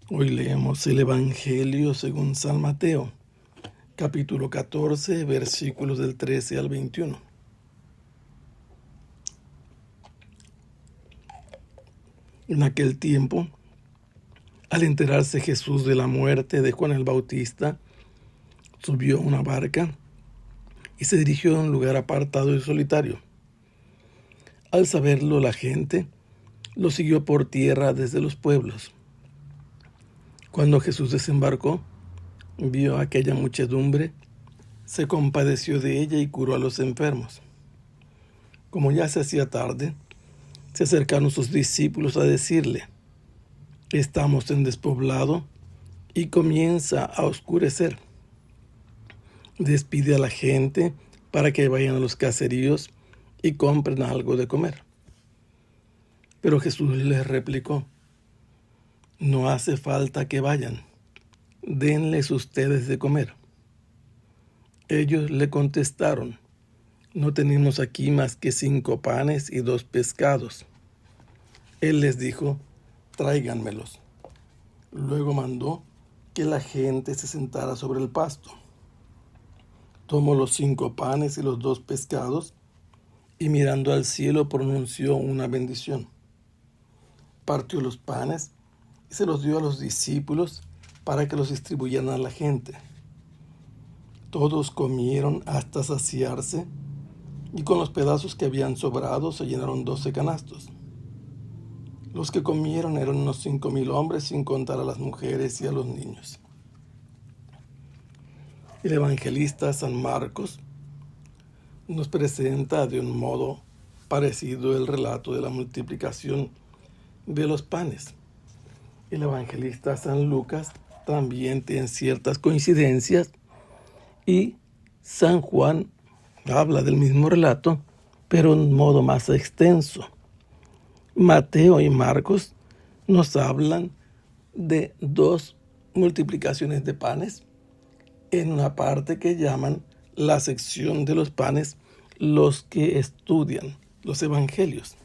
Hoy leemos el Evangelio según San Mateo, capítulo 14, versículos del 13 al 21. En aquel tiempo, al enterarse Jesús de la muerte de Juan el Bautista, subió a una barca y se dirigió a un lugar apartado y solitario. Al saberlo, la gente lo siguió por tierra desde los pueblos. Cuando Jesús desembarcó, vio a aquella muchedumbre, se compadeció de ella y curó a los enfermos. Como ya se hacía tarde, se acercaron sus discípulos a decirle: estamos en despoblado y comienza a oscurecer. Despide a la gente para que vayan a los caseríos y compren algo de comer. Pero Jesús les replicó: no hace falta que vayan, denles ustedes de comer. Ellos le contestaron: no tenemos aquí más que 5 panes y 2 pescados. Él les dijo: tráiganmelos. Luego mandó que la gente se sentara sobre el pasto. Tomó los 5 panes y los 2 pescados y mirando al cielo pronunció una bendición. Partió los panes y se los dio a los discípulos para que los distribuyeran a la gente. Todos comieron hasta saciarse y con los pedazos que habían sobrado se llenaron 12 canastos. Los que comieron eran unos 5,000 hombres, sin contar a las mujeres y a los niños. El evangelista San Marcos nos presenta de un modo parecido el relato de la multiplicación de los panes. El evangelista San Lucas también tiene ciertas coincidencias y San Juan habla del mismo relato, pero en un modo más extenso. Mateo y Marcos nos hablan de 2 multiplicaciones de panes en una parte que llaman la sección de los panes los que estudian los evangelios.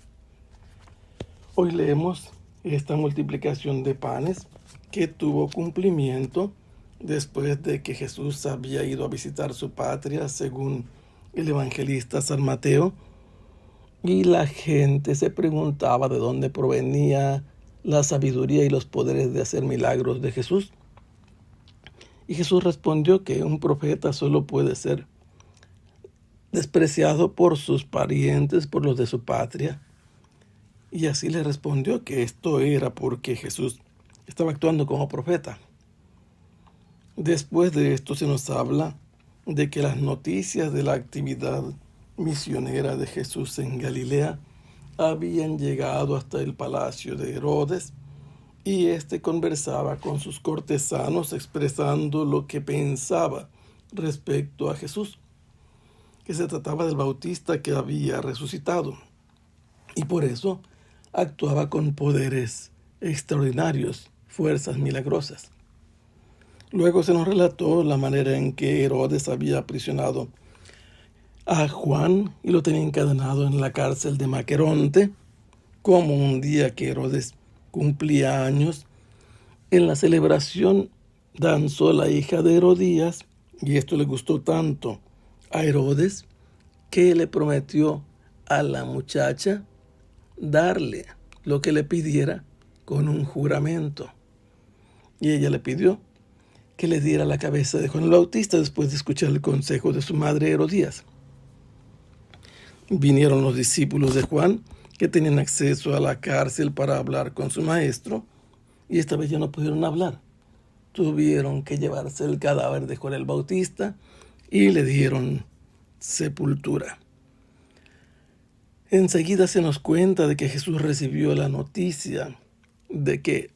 Hoy leemos esta multiplicación de panes que tuvo cumplimiento después de que Jesús había ido a visitar su patria, según el evangelista San Mateo, y la gente se preguntaba de dónde provenía la sabiduría y los poderes de hacer milagros de Jesús. Y Jesús respondió que un profeta solo puede ser despreciado por sus parientes, por los de su patria. Y así le respondió que esto era porque Jesús estaba actuando como profeta. Después de esto se nos habla de que las noticias de la actividad misionera de Jesús en Galilea habían llegado hasta el palacio de Herodes, y éste conversaba con sus cortesanos expresando lo que pensaba respecto a Jesús, que se trataba del Bautista que había resucitado, y por eso actuaba con poderes extraordinarios, fuerzas milagrosas. Luego se nos relató la manera en que Herodes había aprisionado a Juan y lo tenía encadenado en la cárcel de Maqueronte, como un día que Herodes cumplía años, en la celebración danzó la hija de Herodías, y esto le gustó tanto a Herodes que le prometió a la muchacha darle lo que le pidiera con un juramento. Y ella le pidió que le diera la cabeza de Juan el Bautista después de escuchar el consejo de su madre Herodías. Vinieron los discípulos de Juan, que tenían acceso a la cárcel para hablar con su maestro, y esta vez ya no pudieron hablar. Tuvieron que llevarse el cadáver de Juan el Bautista y le dieron sepultura. Enseguida se nos cuenta de que Jesús recibió la noticia de que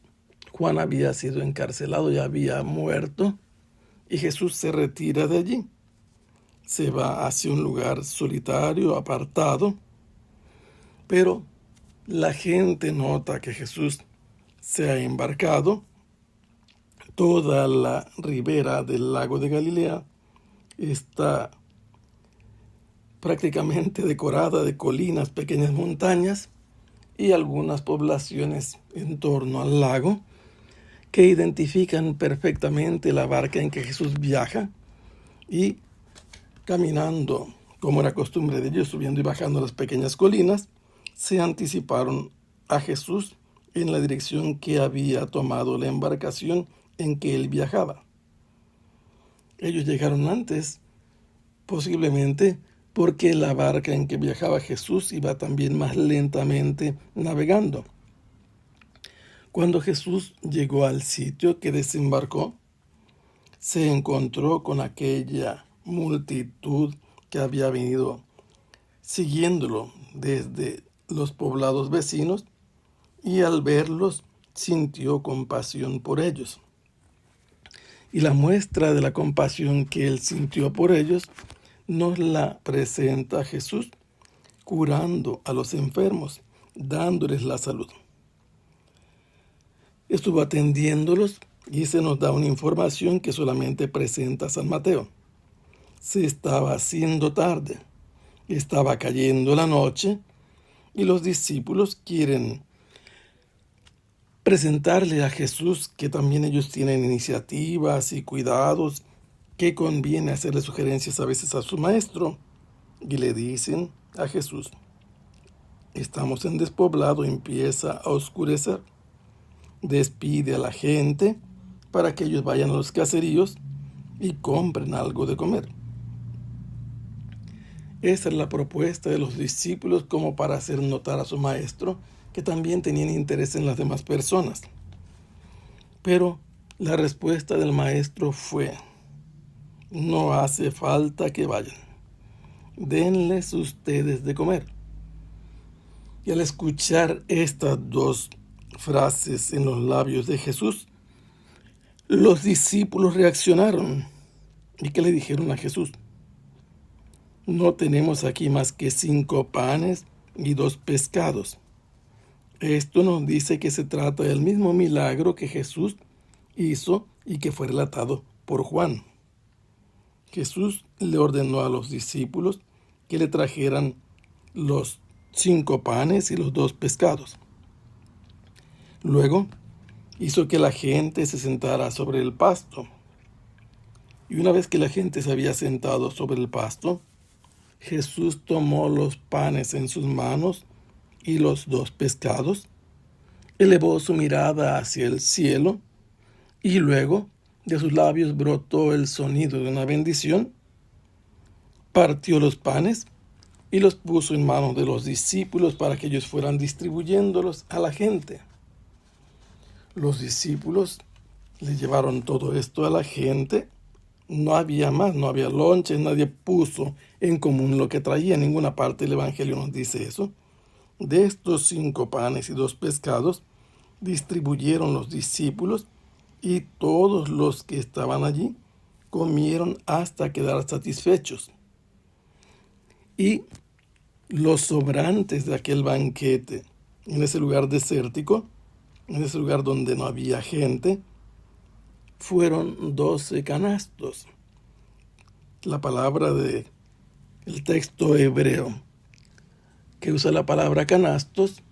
Juan había sido encarcelado y había muerto, y Jesús se retira de allí. Se va hacia un lugar solitario, apartado, pero la gente nota que Jesús se ha embarcado. Toda la ribera del lago de Galilea está prácticamente decorada de colinas, pequeñas montañas y algunas poblaciones en torno al lago que identifican perfectamente la barca en que Jesús viaja y caminando, como era costumbre de ellos, subiendo y bajando las pequeñas colinas, se anticiparon a Jesús en la dirección que había tomado la embarcación en que él viajaba. Ellos llegaron antes, posiblemente porque la barca en que viajaba Jesús iba también más lentamente navegando. Cuando Jesús llegó al sitio que desembarcó, se encontró con aquella multitud que había venido siguiéndolo desde los poblados vecinos, y al verlos sintió compasión por ellos. Y la muestra de la compasión que él sintió por ellos nos la presenta Jesús curando a los enfermos, dándoles la salud. Estuvo atendiéndolos y se nos da una información que solamente presenta San Mateo. Se estaba haciendo tarde, estaba cayendo la noche y los discípulos quieren presentarle a Jesús que también ellos tienen iniciativas y cuidados, que conviene hacerle sugerencias a veces a su maestro, y le dicen a Jesús: estamos en despoblado, empieza a oscurecer, despide a la gente para que ellos vayan a los caseríos y compren algo de comer. Esa es la propuesta de los discípulos, como para hacer notar a su maestro que también tenían interés en las demás personas. Pero la respuesta del maestro fue: no hace falta que vayan, denles ustedes de comer. Y al escuchar estas dos frases en los labios de Jesús, los discípulos reaccionaron. ¿Y qué le dijeron a Jesús? No tenemos aquí más que 5 panes y 2 pescados. Esto nos dice que se trata del mismo milagro que Jesús hizo y que fue relatado por Juan. Jesús le ordenó a los discípulos que le trajeran los 5 panes y los 2 pescados. Luego hizo que la gente se sentara sobre el pasto. Y una vez que la gente se había sentado sobre el pasto, Jesús tomó los panes en sus manos y los 2 pescados, elevó su mirada hacia el cielo y luego de sus labios brotó el sonido de una bendición, partió los panes y los puso en manos de los discípulos para que ellos fueran distribuyéndolos a la gente. Los discípulos le llevaron todo esto a la gente. No había más, no había lonches, nadie puso en común lo que traía. En ninguna parte del Evangelio nos dice eso. De estos 5 panes y 2 pescados, distribuyeron los discípulos y todos los que estaban allí comieron hasta quedar satisfechos. Y los sobrantes de aquel banquete, en ese lugar desértico, en ese lugar donde no había gente, fueron 12 canastos. La palabra del texto hebreo que usa la palabra canastos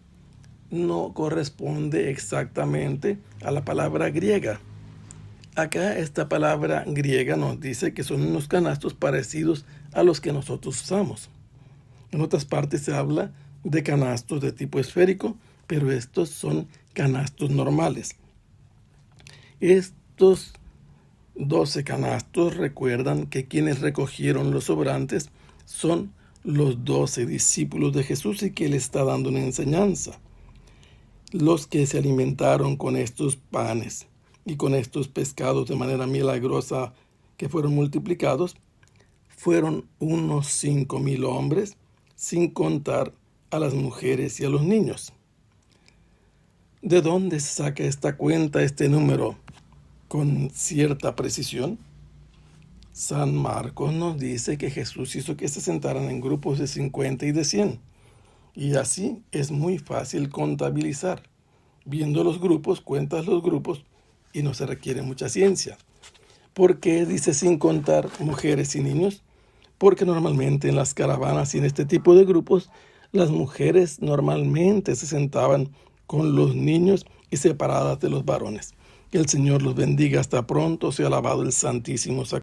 no corresponde exactamente a la palabra griega. Acá esta palabra griega nos dice que son unos canastos parecidos a los que nosotros usamos. En otras partes se habla de canastos de tipo esférico, pero estos son canastos normales. Estos 12 canastos recuerdan que quienes recogieron los sobrantes son los 12 discípulos de Jesús y que le está dando una enseñanza. Los que se alimentaron con estos panes y con estos pescados de manera milagrosa que fueron multiplicados fueron unos 5,000 hombres, sin contar a las mujeres y a los niños. ¿De dónde se saca esta cuenta, este número, con cierta precisión? San Marcos nos dice que Jesús hizo que se sentaran en grupos de 50 y de 100. Y así es muy fácil contabilizar. Viendo los grupos, cuentas los grupos y no se requiere mucha ciencia. ¿Por qué dice sin contar mujeres y niños? Porque normalmente en las caravanas y en este tipo de grupos, las mujeres normalmente se sentaban con los niños y separadas de los varones. Que el Señor los bendiga. Hasta pronto. Sea alabado el Santísimo Sacramento.